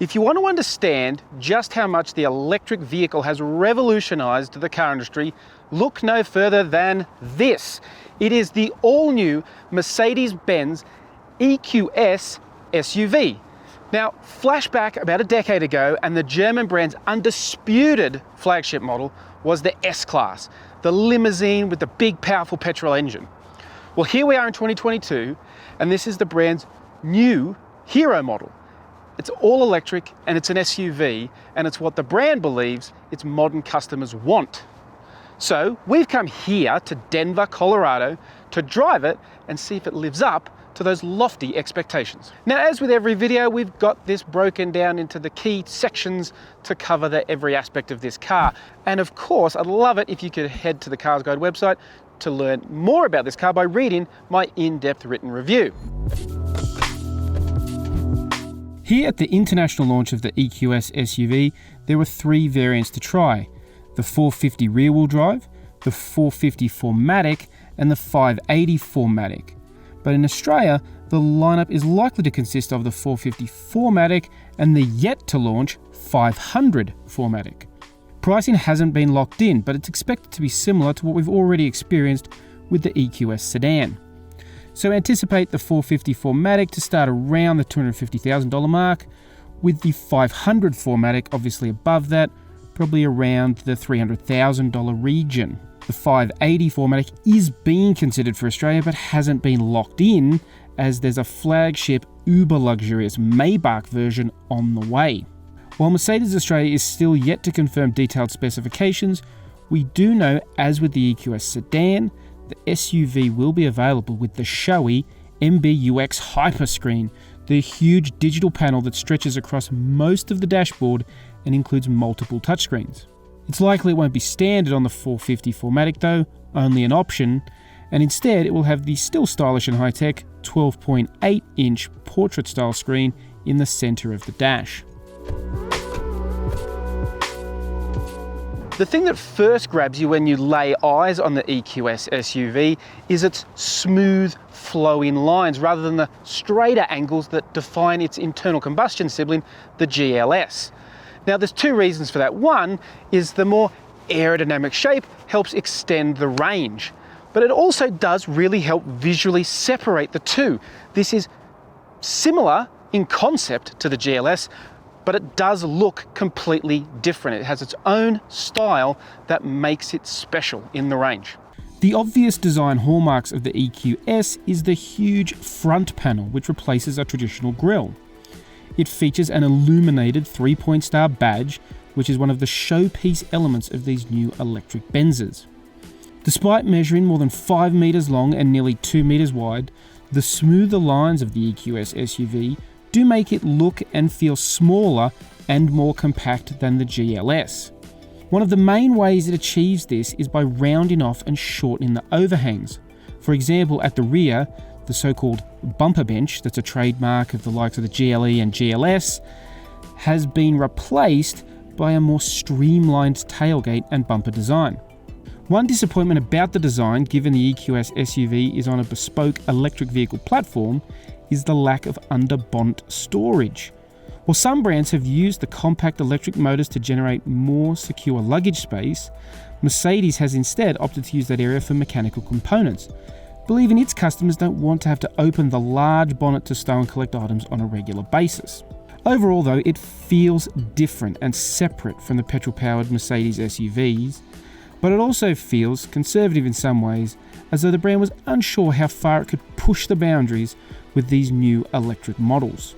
If you want to understand just how much the electric vehicle has revolutionized the car industry, look no further than this. It is the all-new Mercedes-Benz EQS SUV. Now, flashback about a decade ago, and the German brand's undisputed flagship model was the S-Class, the limousine with the big, powerful petrol engine. Well, here we are in 2022, and this is the brand's new hero model. It's all electric and it's an SUV, and it's what the brand believes its modern customers want. So we've come here to Denver, Colorado to drive it and see if it lives up to those lofty expectations. Now, as with every video, we've got this broken down into the key sections to cover every aspect of this car. And of course, I'd love it if you could head to the CarsGuide website to learn more about this car by reading my in-depth written review. Here at the international launch of the EQS SUV, there were 3 variants to try: the 450 rear-wheel drive, the 450 4MATIC, and the 580 4MATIC. But in Australia, the lineup is likely to consist of the 450 4MATIC and the yet-to-launch 500 4MATIC. Pricing hasn't been locked in, but it's expected to be similar to what we've already experienced with the EQS sedan. So anticipate the 450 4MATIC to start around the $250,000 mark, with the 500 4MATIC obviously above that, probably around the $300,000 region. The 580 4MATIC is being considered for Australia but hasn't been locked in, as there's a flagship uber luxurious Maybach version on the way. While Mercedes Australia is still yet to confirm detailed specifications, we do know, as with the EQS sedan, the SUV will be available with the showy MBUX Hyperscreen, the huge digital panel that stretches across most of the dashboard and includes multiple touchscreens. It's likely it won't be standard on the 450 4MATIC though, only an option, and instead it will have the still stylish and high-tech 12.8-inch portrait-style screen in the centre of the dash. The thing that first grabs you when you lay eyes on the EQS SUV is its smooth, flowing lines rather than the straighter angles that define its internal combustion sibling, the GLS. Now, there's 2 reasons for that. One is the more aerodynamic shape helps extend the range, but it also does really help visually separate the two. This is similar in concept to the GLS, but it does look completely different. It has its own style that makes it special in the range. The obvious design hallmarks of the EQS is the huge front panel, which replaces a traditional grille. It features an illuminated 3-point star badge, which is one of the showpiece elements of these new electric Benzes. Despite measuring more than 5 meters long and nearly 2 meters wide, the smoother lines of the EQS SUV do make it look and feel smaller and more compact than the GLS. One of the main ways it achieves this is by rounding off and shortening the overhangs. For example, at the rear, the so-called bumper bench, that's a trademark of the likes of the GLE and GLS, has been replaced by a more streamlined tailgate and bumper design. One disappointment about the design, given the EQS SUV is on a bespoke electric vehicle platform, is the lack of under-bonnet storage. While some brands have used the compact electric motors to generate more secure luggage space, Mercedes has instead opted to use that area for mechanical components, believing its customers don't want to have to open the large bonnet to stow and collect items on a regular basis. Overall though, it feels different and separate from the petrol-powered Mercedes SUVs, but it also feels conservative in some ways, as though the brand was unsure how far it could push the boundaries with these new electric models.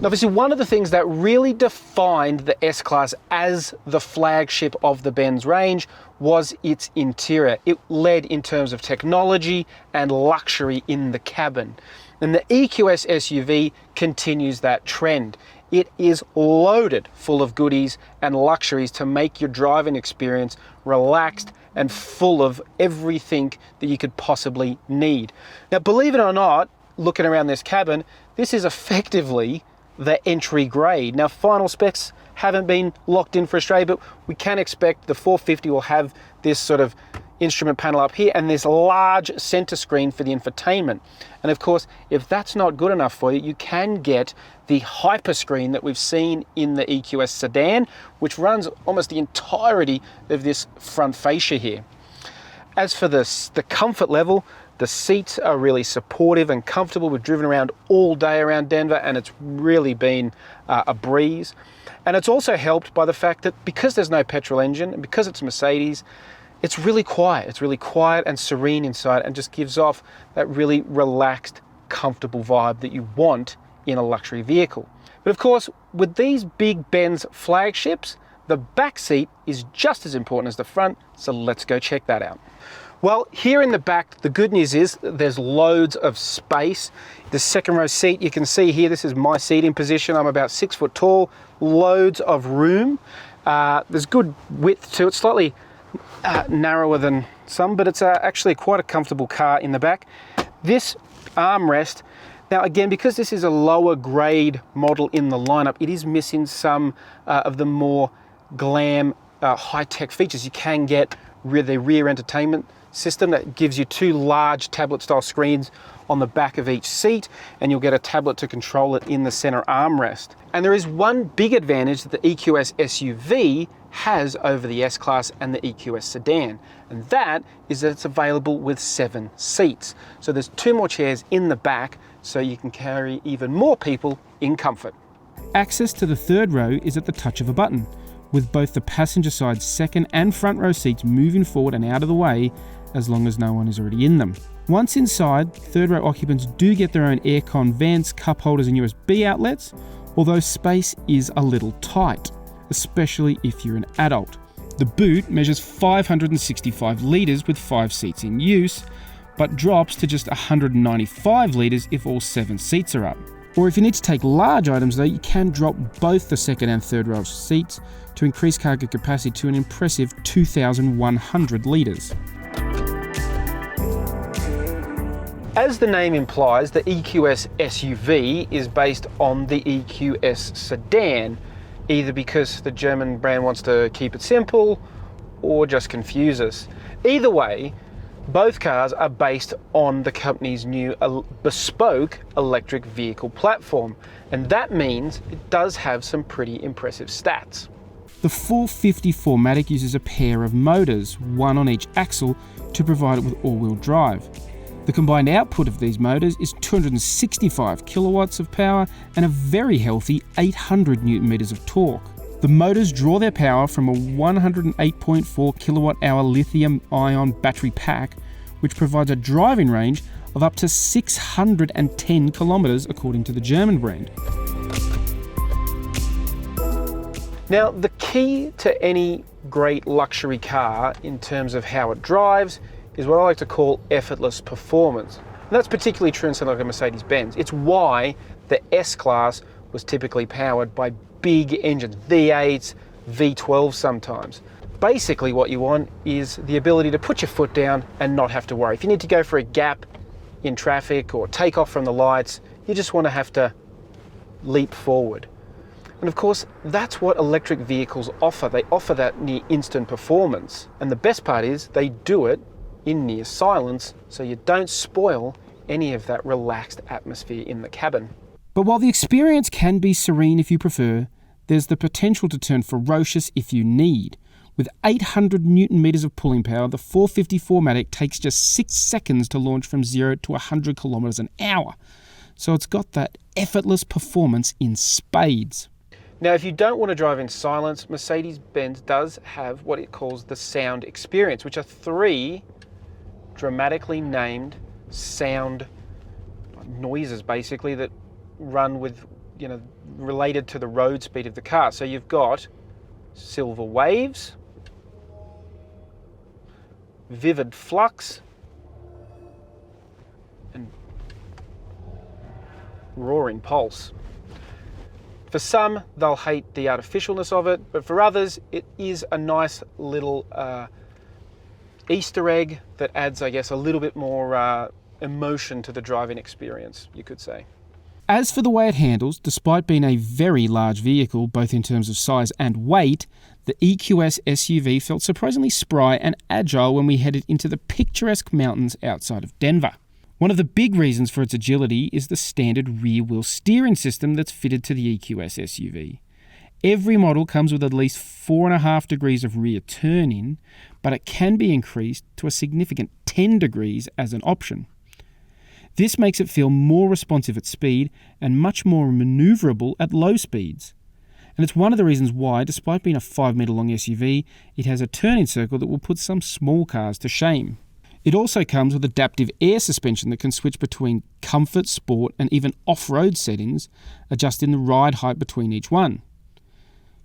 Now, obviously, one of the things that really defined the S-Class as the flagship of the Benz range was its interior. It led in terms of technology and luxury in the cabin. And the EQS SUV continues that trend. It is loaded full of goodies and luxuries to make your driving experience relaxed and full of everything that you could possibly need. Now, believe it or not, looking around this cabin, this is effectively the entry grade. Now, final specs haven't been locked in for Australia, but we can expect the 450 will have this sort of instrument panel up here and this large center screen for the infotainment. And of course, if that's not good enough for you, you can get the hyper screen that we've seen in the EQS sedan, which runs almost the entirety of this front fascia here. As for the comfort level, the seats are really supportive and comfortable. We've driven around all day around Denver and it's really been a breeze. And it's also helped by the fact that because there's no petrol engine and because it's Mercedes, it's really quiet. It's really quiet and serene inside and just gives off that really relaxed, comfortable vibe that you want in a luxury vehicle. But of course, with these big Benz flagships, the back seat is just as important as the front, so let's go check that out. Well, here in the back, the good news is there's loads of space. The second row seat, you can see here, this is my seating position. I'm about 6 foot tall, loads of room. There's good width to it, slightly narrower than some, but it's actually quite a comfortable car in the back. This armrest, now again, because this is a lower grade model in the lineup, it is missing some of the more glam, high-tech features. You can get the rear entertainment system that gives you 2 large tablet-style screens on the back of each seat, and you'll get a tablet to control it in the center armrest. And there is one big advantage that the EQS SUV has over the S-Class and the EQS sedan, and that is that it's available with 7 seats. So there's 2 more chairs in the back, so you can carry even more people in comfort. Access to the third row is at the touch of a button, with both the passenger side second and front row seats moving forward and out of the way as long as no one is already in them. Once inside, third row occupants do get their own aircon vents, cup holders and USB outlets, although space is a little tight, especially if you're an adult. The boot measures 565 litres with 5 seats in use, but drops to just 195 litres if all 7 seats are up. Or if you need to take large items though, you can drop both the second and third row seats to increase cargo capacity to an impressive 2,100 litres. As the name implies, the EQS SUV is based on the EQS sedan, either because the German brand wants to keep it simple or just confuse us. Either way, both cars are based on the company's new bespoke electric vehicle platform, and that means it does have some pretty impressive stats. The 454matic uses a pair of motors, one on each axle, to provide it with all-wheel drive. The combined output of these motors is 265 kilowatts of power and a very healthy 800 newton meters of torque. The motors draw their power from a 108.4 kilowatt-hour lithium-ion battery pack, which provides a driving range of up to 610 kilometers according to the German brand. Now, the key to any great luxury car in terms of how it drives is what I like to call effortless performance. And that's particularly true in something like a Mercedes-Benz. It's why the S-Class was typically powered by big engines, V8s, V12s sometimes. Basically what you want is the ability to put your foot down and not have to worry. If you need to go for a gap in traffic or take off from the lights, you just want to have to leap forward. And of course, that's what electric vehicles offer. They offer that near instant performance. And the best part is they do it in near silence, so you don't spoil any of that relaxed atmosphere in the cabin. But while the experience can be serene if you prefer, there's the potential to turn ferocious if you need. With 800 newton meters of pulling power, the 454matic takes just 6 seconds to launch from 0 to 100 kilometers an hour. So it's got that effortless performance in spades. Now, if you don't want to drive in silence, Mercedes-Benz does have what it calls the sound experience, which are 3 dramatically named sound noises, basically, that run with, related to the road speed of the car. So you've got silver waves, vivid flux, and roaring pulse. For some, they'll hate the artificialness of it, but for others, it is a nice little Easter egg that adds, I guess, a little bit more emotion to the driving experience, you could say. As for the way it handles, despite being a very large vehicle, both in terms of size and weight, the EQS SUV felt surprisingly spry and agile when we headed into the picturesque mountains outside of Denver. One of the big reasons for its agility is the standard rear-wheel steering system that's fitted to the EQS SUV. Every model comes with at least 4.5 degrees of rear turn-in, but it can be increased to a significant 10 degrees as an option. This makes it feel more responsive at speed and much more manoeuvrable at low speeds. And it's one of the reasons why, despite being a 5-metre-long SUV, it has a turn-in circle that will put some small cars to shame. It also comes with adaptive air suspension that can switch between comfort, sport, and even off-road settings, adjusting the ride height between each one.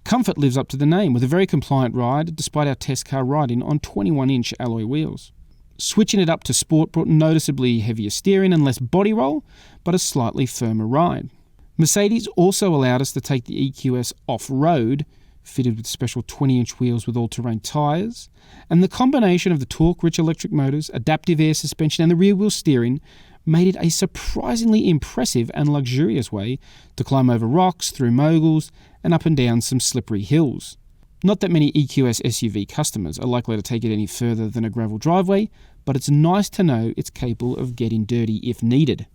Comfort lives up to the name, with a very compliant ride, despite our test car riding on 21-inch alloy wheels. Switching it up to sport brought noticeably heavier steering and less body roll, but a slightly firmer ride. Mercedes also allowed us to take the EQS off-road, fitted with special 20-inch wheels with all-terrain tyres, and the combination of the torque-rich electric motors, adaptive air suspension and the rear-wheel steering made it a surprisingly impressive and luxurious way to climb over rocks, through moguls, and up and down some slippery hills. Not that many EQS SUV customers are likely to take it any further than a gravel driveway, but it's nice to know it's capable of getting dirty if needed.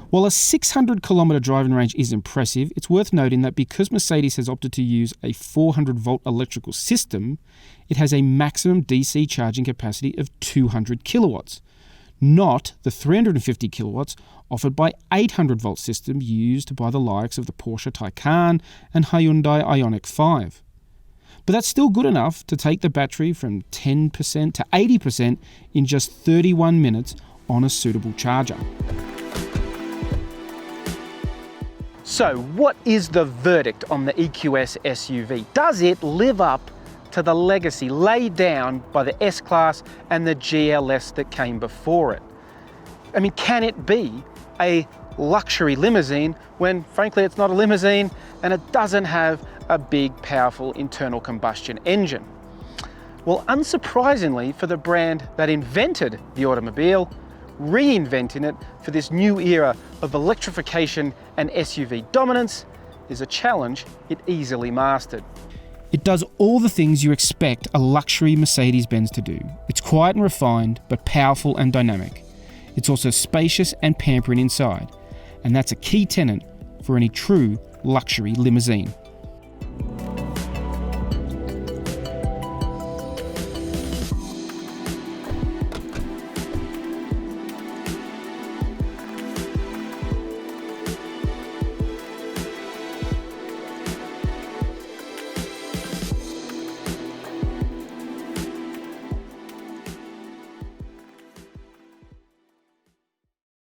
While a 600-kilometre driving range is impressive, it's worth noting that because Mercedes has opted to use a 400-volt electrical system, it has a maximum DC charging capacity of 200 kilowatts, not the 350 kilowatts offered by 800-volt system used by the likes of the Porsche Taycan and Hyundai Ioniq 5. But that's still good enough to take the battery from 10% to 80% in just 31 minutes on a suitable charger. So what is the verdict on the EQS SUV? Does it live up to the legacy laid down by the S-Class and the GLS that came before it? I mean, can it be a luxury limousine when frankly it's not a limousine and it doesn't have a big powerful internal combustion engine? Well, unsurprisingly for the brand that invented the automobile, reinventing it for this new era of electrification and SUV dominance is a challenge it easily mastered. It does all the things you expect a luxury Mercedes-Benz to do. It's quiet and refined, but powerful and dynamic. It's also spacious and pampering inside, and that's a key tenet for any true luxury limousine.